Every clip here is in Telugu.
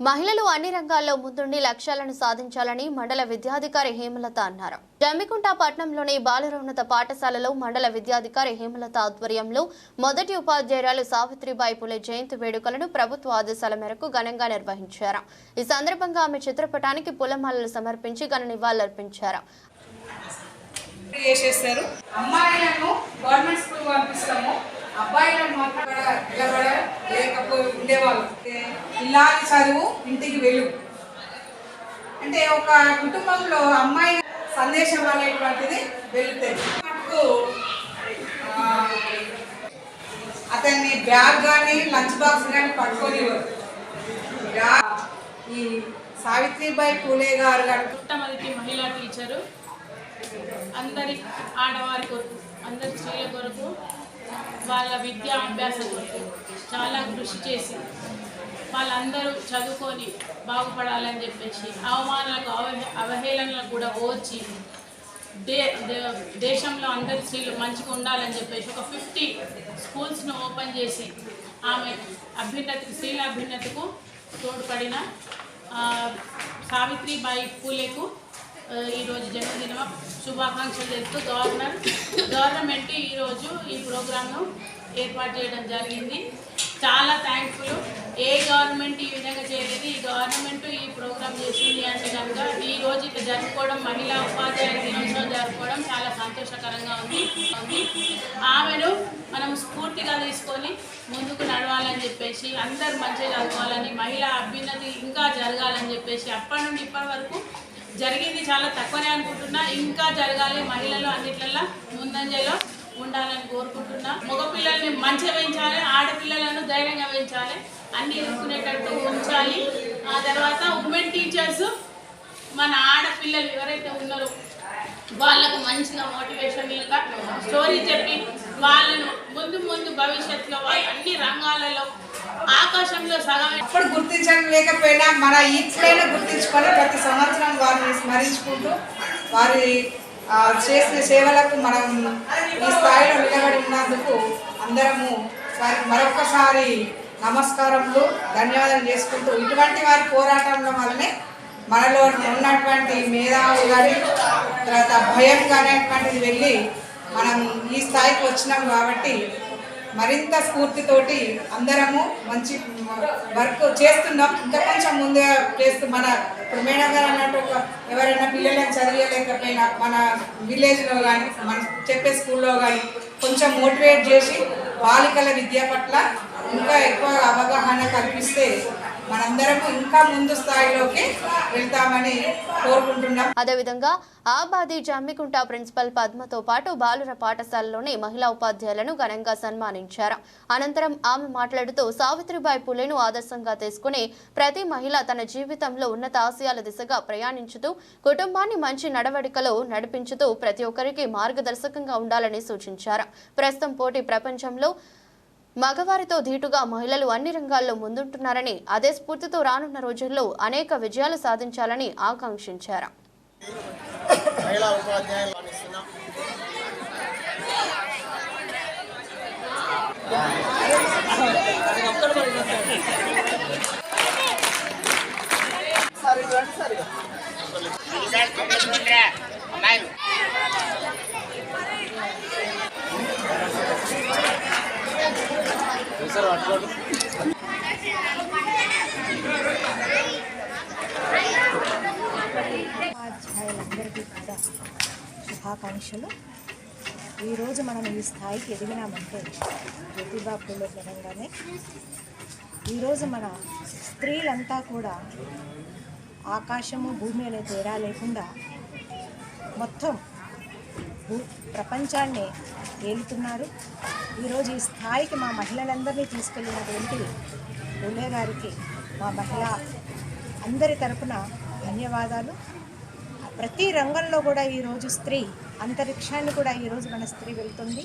మహిళలు అన్ని రంగాల్లో ముందుండి లక్ష్యాలను సాధించాలని మండల విద్యాధికారి హేమలత అన్నారు. జమ్మికుంట పట్టణంలోని బాలురోన్నత పాఠశాలలో మండల విద్యాధికారి హేమలత ఆధ్వర్యంలో మొదటి ఉపాధ్యాయురాలు సావిత్రిబాయి పులే జయంతి వేడుకలను ప్రభుత్వ ఆదేశాల మేరకు ఘనంగా నిర్వహించారు. ఈ సందర్భంగా ఆమె చిత్రపటానికి పూలమాలలు సమర్పించి ఘన నివాళులర్పించారు. అబ్బాయిలను మాత్రం లేకపోయి ఉండేవాళ్ళు. ఇలాంటి చదువు ఇంటికి వెళ్ళు అంటే ఒక కుటుంబంలో అమ్మాయి సందేశం అనేటువంటిది వెళ్తుంది. అతన్ని బ్యాగ్ కానీ లంచ్ బాక్స్ కానీ పట్టుకోనివ్వరు. ఈ సావిత్రిబాయి పూలే గారు మొట్టమొదటి మహిళా టీచరు అందరి ఆడవారి కొరకు, అందరి స్త్రీల కొరకు, వాళ్ళ విద్యా అభ్యాసం కొరకు చాలా కృషి చేసి వాళ్ళందరూ చదువుకొని బాగుపడాలని చెప్పేసి అవమానాలకు అవహేళనలకు కూడా ఓర్చి దేశంలో అందరి స్త్రీలు మంచిగా ఉండాలని చెప్పేసి ఒక 50 స్కూల్స్ను ఓపెన్ చేసి ఆమె అభ్యున్నతికి, స్త్రీల అభ్యున్నతికు తోడ్పడిన సావిత్రిబాయి పూలేకు ఈరోజు జన్మదిన శుభాకాంక్షలు చేస్తూ గవర్నమెంట్ ఈరోజు ఈ ప్రోగ్రామ్ను ఏర్పాటు చేయడం జరిగింది. చాలా థ్యాంక్ఫుల్. ఏ గవర్నమెంట్ ఈ విధంగా చేయలేదు. ఈ గవర్నమెంట్ ఈ ప్రోగ్రామ్ చేసింది అంటే కనుక ఈరోజు ఇట్లా జరుపుకోవడం, మహిళా ఉపాధ్యాయుల దినోత్సవం జరుపుకోవడం చాలా సంతోషకరంగా ఉంది. ఆమెను మనం స్ఫూర్తిగా తీసుకొని ముందుకు నడవాలని చెప్పేసి, అందరూ మంచిగా చదువుకోవాలని, మహిళా అభ్యున్నతి ఇంకా జరగాలని చెప్పేసి అప్పటి నుండి ఇప్పటి వరకు జరిగింది చాలా తక్కువనే అనుకుంటున్నా. ఇంకా జరగాలి, మహిళలు అన్నిట్లలో ముందంజలో ఉండాలని కోరుకుంటున్నా. మగపిల్లల్ని మంచిగా పెంచాలి, ఆడపిల్లలను ధైర్యంగా పెంచాలి, అన్ని ఎదుర్కొనేటట్టు ఉంచాలి. ఆ తర్వాత ఉమెన్ టీచర్స్ మన ఆడపిల్లలు ఎవరైతే ఉన్నారో వాళ్ళకు మంచిగా మోటివేషన్గా స్టోరీ చెప్పి వాళ్ళను ముందు భవిష్యత్తులో వాళ్ళు అన్ని రంగాలలో ఆకాశంలో సగం ఎప్పుడు గుర్తించడం లేకపోయినా మన ఇట్లైనా గుర్తించుకొని ప్రతి సంవత్సరం వారిని స్మరించుకుంటూ వారి చేసిన సేవలకు మనం ఈ స్థాయిలో నిలబడి ఉన్నందుకు అందరము వారికి మరొకసారి నమస్కారములు, ధన్యవాదాలు చేసుకుంటూ ఇటువంటి వారి పోరాటంలో వల్లనే మనలో ఉన్నటువంటి మేధావులు కానీ తర్వాత భయం కానిటువంటిది వెళ్ళి మనం ఈ స్థాయికి వచ్చినాం. కాబట్టి మరింత స్ఫూర్తితోటి అందరము మంచి వర్క్ చేస్తున్నాం. ఇంకా కొంచెం ముందుగా చేస్తూ మన ఇప్పుడు మేడం గారు అన్నట్టు ఎవరైనా పిల్లలను చదివలేకపోయినా మన విలేజ్లో కానీ మన చెప్పే స్కూల్లో కానీ కొంచెం మోటివేట్ చేసి బాలికల విద్య పట్ల ఇంకా ఎక్కువ అవగాహన కల్పిస్తే మనందరము ఇంకా ముందు స్థాయిలోకి వెళ్తామని కోరుకుంటున్నాం. అదేవిధంగా ఆబాది జమ్మికుంట ప్రిన్సిపల్ పద్మతో పాటు బాలుర పాఠశాలలోని మహిళా ఉపాధ్యాయులను ఘనంగా సన్మానించారు. అనంతరం ఆమె మాట్లాడుతూ సావిత్రిబాయి పూలేను ఆదర్శంగా తీసుకుని ప్రతి మహిళ తన జీవితంలో ఉన్నత ఆశయాల దిశగా ప్రయాణించుతూ కుటుంబాన్ని మంచి నడవడికలో నడిపించుతూ ప్రతి ఒక్కరికి మార్గదర్శకంగా ఉండాలని సూచించారు. ప్రస్తుతం పోటీ ప్రపంచంలో మగవారితో ధీటుగా మహిళలు అన్ని రంగాల్లో ముందుంటున్నారని, అదే స్ఫూర్తితో రానున్న రోజుల్లో అనేక విజయాలు సాధించాలని ఆకాంక్షించారు. ఉపాధ్యాయులందరికీ కూడా శుభాకాంక్షలు. ఈరోజు మనం ఈ స్థాయికి ఎదిగినామంటే జ్యోతిబా పూలే పరంగానే. ఈరోజు మన స్త్రీలంతా కూడా ఆకాశము భూమి అనే తేడా లేకుండా మొత్తం ప్రపంచాన్ని ఏలుతున్నారు. ఈరోజు ఈ స్థాయికి మా మహిళలందరినీ తీసుకెళ్ళినటువంటి పూలే గారికి మా మహిళ అందరి తరపున ధన్యవాదాలు. ప్రతి రంగంలో కూడా ఈరోజు స్త్రీ అంతరిక్షాన్ని కూడా ఈరోజు మన స్త్రీ వెళ్తుంది.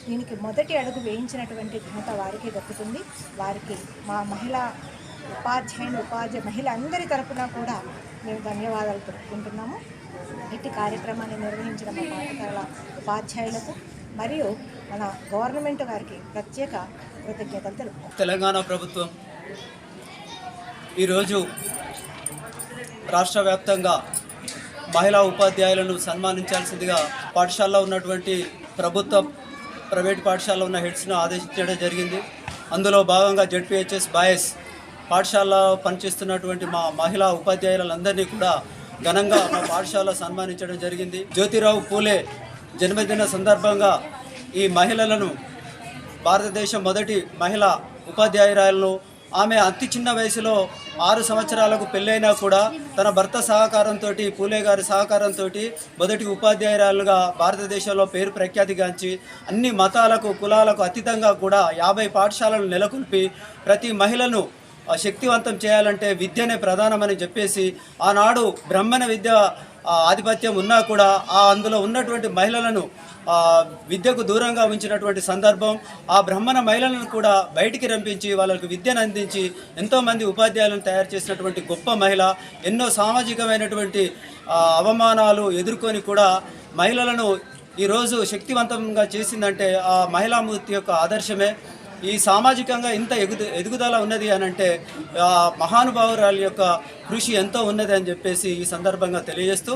దీనికి మొదటి అడుగు వేయించినటువంటి ఘనత వారికి దక్కుతుంది. వారికి మా మహిళా మహిళ అందరి తరపున కూడా మేము ధన్యవాదాలు తెలుపుకుంటున్నాము. ఇటు కార్యక్రమాన్ని నిర్వహించిన మా పాఠశాల ఉపాధ్యాయులకు మరియు మన గవర్నమెంట్ వారికి ప్రత్యేక కృతజ్ఞతలు తెలుపుతాం. తెలంగాణ ప్రభుత్వం ఈరోజు రాష్ట్ర వ్యాప్తంగా మహిళా ఉపాధ్యాయులను సన్మానించాల్సిందిగా పాఠశాలలో ఉన్నటువంటి ప్రభుత్వ ప్రైవేట్ పాఠశాలలో ఉన్న హెడ్స్ను ఆదేశించడం జరిగింది. అందులో భాగంగా జెడ్పీహెచ్ఎస్ బాయ్స్ పాఠశాలలో పనిచేస్తున్నటువంటి మా మహిళా ఉపాధ్యాయులందరినీ కూడా ఘనంగా మా పాఠశాలలో సన్మానించడం జరిగింది. జ్యోతిరావు పూలే జన్మదిన సందర్భంగా ఈ మహిళలను భారతదేశం మొదటి మహిళా ఉపాధ్యాయురాలను, ఆమె అతి చిన్న వయసులో 6 సంవత్సరాలకు పెళ్ళైనా కూడా తన భర్త సహకారంతో, పూలే గారి సహకారంతో మొదటి ఉపాధ్యాయురాలుగా భారతదేశంలో పేరు ప్రఖ్యాతిగాంచి అన్ని మతాలకు కులాలకు అతీతంగా కూడా 50 పాఠశాలను నెలకొల్పి ప్రతి మహిళను శక్తివంతం చేయాలంటే విద్యనే ప్రధానమని చెప్పేసి ఆనాడు బ్రాహ్మణ విద్య ఆధిపత్యం ఉన్నా కూడా అందులో ఉన్నటువంటి మహిళలను విద్యకు దూరంగా ఉంచినటువంటి సందర్భం. ఆ బ్రాహ్మణ మహిళలను కూడా బయటికి రంపించి వాళ్ళకు విద్యను అందించి ఎంతోమంది ఉపాధ్యాయులను తయారు చేసినటువంటి గొప్ప మహిళ. ఎన్నో సామాజికమైనటువంటి అవమానాలు ఎదుర్కొని కూడా మహిళలను ఈరోజు శక్తివంతంగా చేసిందంటే ఆ మహిళామూర్తి యొక్క ఆదర్శమే. ఈ సామాజికంగా ఇంత ఎదుగుదల ఉన్నది అని అంటే మహానుభావురాలి యొక్క కృషి ఎంతో ఉన్నది అని చెప్పేసి ఈ సందర్భంగా తెలియజేస్తూ